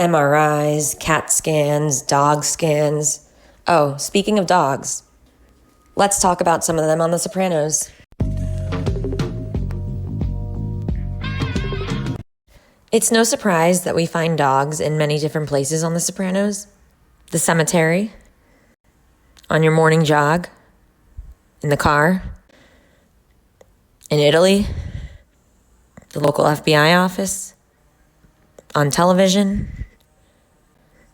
MRIs, cat scans, dog scans. Oh, speaking of dogs, let's talk about some of them on The Sopranos. It's no surprise that we find dogs in many different places on The Sopranos. The cemetery, on your morning jog, in the car, in Italy, the local FBI office, on television,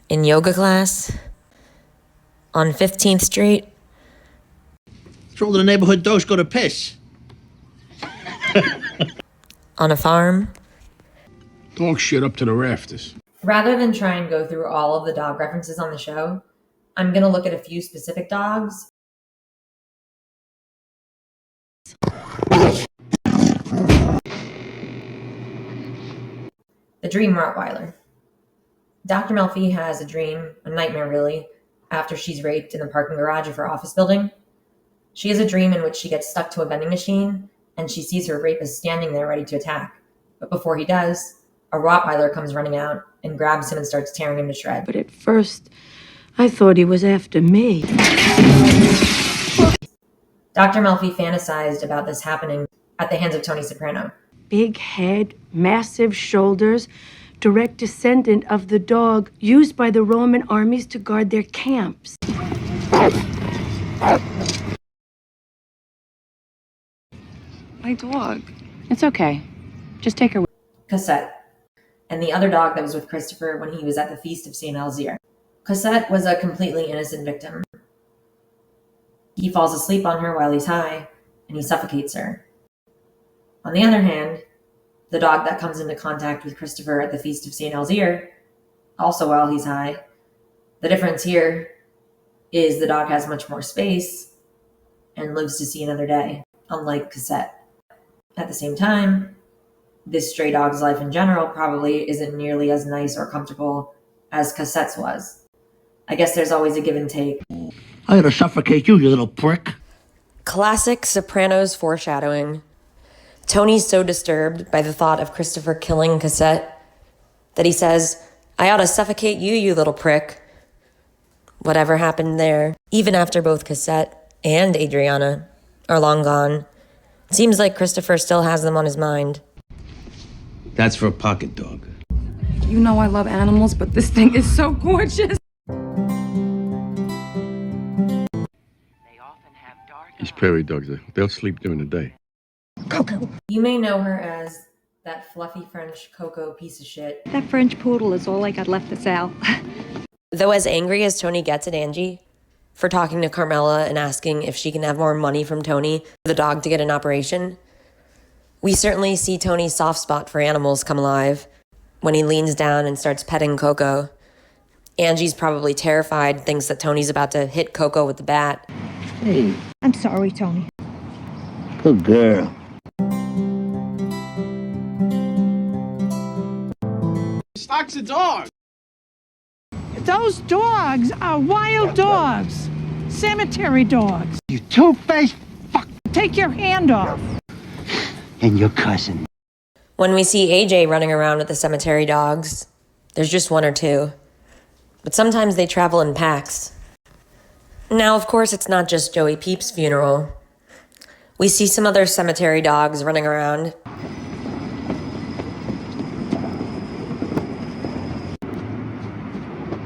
in yoga class, on 15th Street. It's all the neighborhood dogs go to piss. On a farm. Dog shit up to the rafters. Rather than try and go through all of the dog references on the show, I'm going to look at a few specific dogs. The dream Rottweiler. Dr. Melfi has a dream, a nightmare really, after she's raped in the parking garage of her office building. She has a dream in which she gets stuck to a vending machine and she sees her rapist standing there ready to attack. But before he does, a Rottweiler comes running out and grabs him and starts tearing him to shreds. But at first, I thought he was after me. Dr. Melfi fantasized about this happening at the hands of Tony Soprano. Big head, massive shoulders, direct descendant of the dog used by the Roman armies to guard their camps. My dog. It's okay. Just take her. Cosette, and the other dog that was with Christopher when he was at the feast of St. Alzire. Cosette was a completely innocent victim. He falls asleep on her while he's high, and he suffocates her. On the other hand, the dog that comes into contact with Christopher at the feast of St. Alzire, also while he's high, the difference here is the dog has much more space and lives to see another day, unlike Cosette. At the same time, this stray dog's life in general probably isn't nearly as nice or comfortable as Cosette's was. I guess there's always a give and take. I gotta suffocate you, you little prick. Classic Sopranos foreshadowing. Tony's so disturbed by the thought of Christopher killing Cosette that he says, "I ought to suffocate you, you little prick." Whatever happened there, even after both Cosette and Adriana are long gone, it seems like Christopher still has them on his mind. That's for a pocket dog. You know I love animals, but this thing is so gorgeous. These prairie dogs, they'll sleep during the day. Coco. You may know her as that fluffy French Coco piece of shit. That French poodle is all I got left to sell. Though as angry as Tony gets at Angie for talking to Carmela and asking if she can have more money from Tony for the dog to get an operation, we certainly see Tony's soft spot for animals come alive when he leans down and starts petting Coco. Angie's probably terrified, thinks that Tony's about to hit Coco with the bat. Hey. I'm sorry, Tony. Good girl. Stocks of dogs. Those dogs are wild dogs. Cemetery dogs. You two-faced fuck. Take your hand off. And your cousin. When we see AJ running around with the cemetery dogs, there's just one or two. But sometimes they travel in packs. Now, of course, it's not just Joey Peep's funeral. We see some other cemetery dogs running around.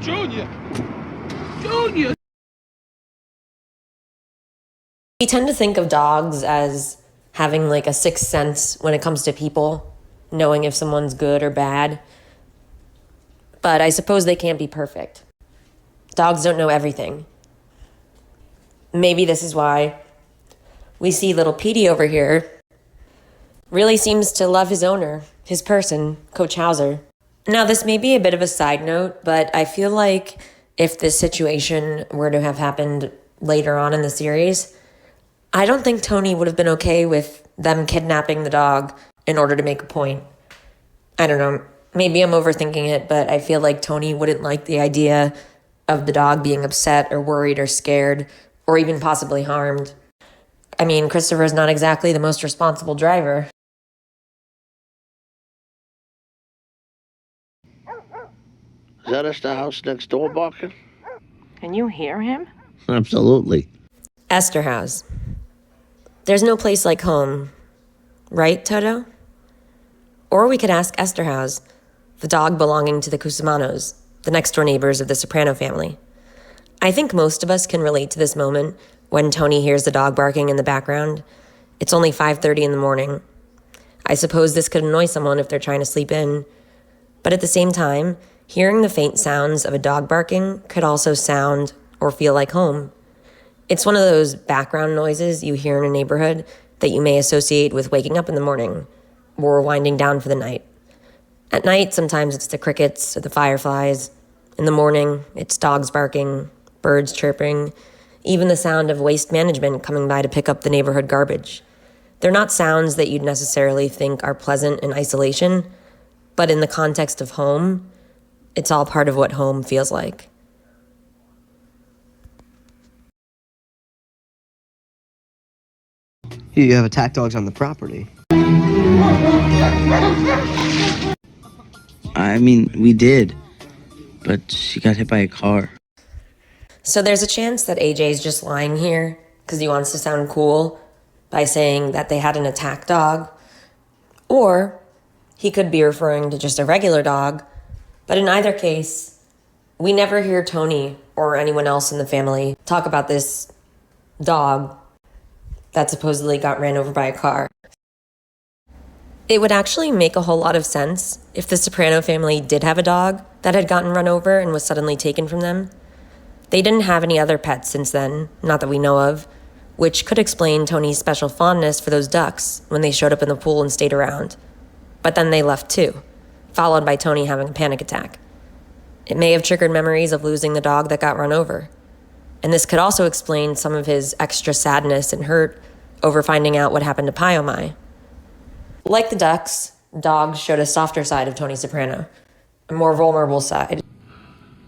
Junior! Junior! We tend to think of dogs as having like a sixth sense when it comes to people, knowing if someone's good or bad. But I suppose they can't be perfect. Dogs don't know everything. Maybe this is why we see little Petey over here really seems to love his owner, his person, Coach Hauser. Now, this may be a bit of a side note, but I feel like if this situation were to have happened later on in the series, I don't think Tony would have been okay with them kidnapping the dog in order to make a point. I don't know. Maybe I'm overthinking it, but I feel like Tony wouldn't like the idea of the dog being upset or worried or scared or even possibly harmed. I mean, Christopher's not exactly the most responsible driver. that us the house next door barking? Can you hear him? Absolutely. Esther House. There's no place like home. Right, Toto? Or we could ask Esther House, the dog belonging to the Cusimanos, the next-door neighbors of the Soprano family. I think most of us can relate to this moment when Tony hears the dog barking in the background. It's only 5:30 in the morning. I suppose this could annoy someone if they're trying to sleep in. But at the same time, hearing the faint sounds of a dog barking could also sound or feel like home. It's one of those background noises you hear in a neighborhood that you may associate with waking up in the morning or winding down for the night. At night, sometimes it's the crickets or the fireflies. In the morning, it's dogs barking, birds chirping, even the sound of waste management coming by to pick up the neighborhood garbage. They're not sounds that you'd necessarily think are pleasant in isolation, but in the context of home, it's all part of what home feels like. You have attack dogs on the property. I mean, we did, but she got hit by a car. So there's a chance that AJ's just lying here because he wants to sound cool by saying that they had an attack dog. Or he could be referring to just a regular dog. But in either case, we never hear Tony or anyone else in the family talk about this dog that supposedly got ran over by a car. It would actually make a whole lot of sense if the Soprano family did have a dog that had gotten run over and was suddenly taken from them. They didn't have any other pets since then, not that we know of, which could explain Tony's special fondness for those ducks when they showed up in the pool and stayed around. But then they left too, followed by Tony having a panic attack. It may have triggered memories of losing the dog that got run over. And this could also explain some of his extra sadness and hurt over finding out what happened to Pyomai. Like the ducks, dogs showed a softer side of Tony Soprano, a more vulnerable side.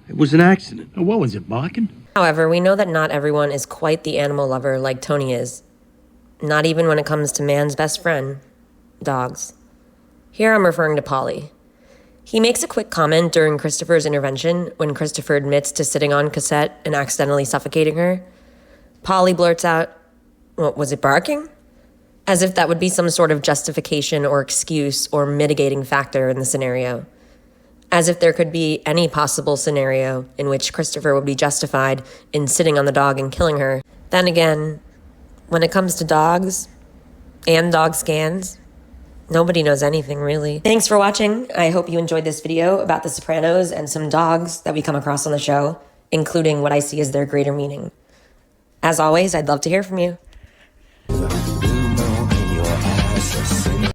It was an accident. What was it, barking? However, we know that not everyone is quite the animal lover like Tony is. Not even when it comes to man's best friend, dogs. Here I'm referring to Polly. He makes a quick comment during Christopher's intervention when Christopher admits to sitting on Cosette and accidentally suffocating her. Polly blurts out, "What, was it barking?" As if that would be some sort of justification or excuse or mitigating factor in the scenario. As if there could be any possible scenario in which Christopher would be justified in sitting on the dog and killing her. Then again, when it comes to dogs and dog scans, nobody knows anything, really. Thanks for watching. I hope you enjoyed this video about the Sopranos and some dogs that we come across on the show, including what I see as their greater meaning. As always, I'd love to hear from you.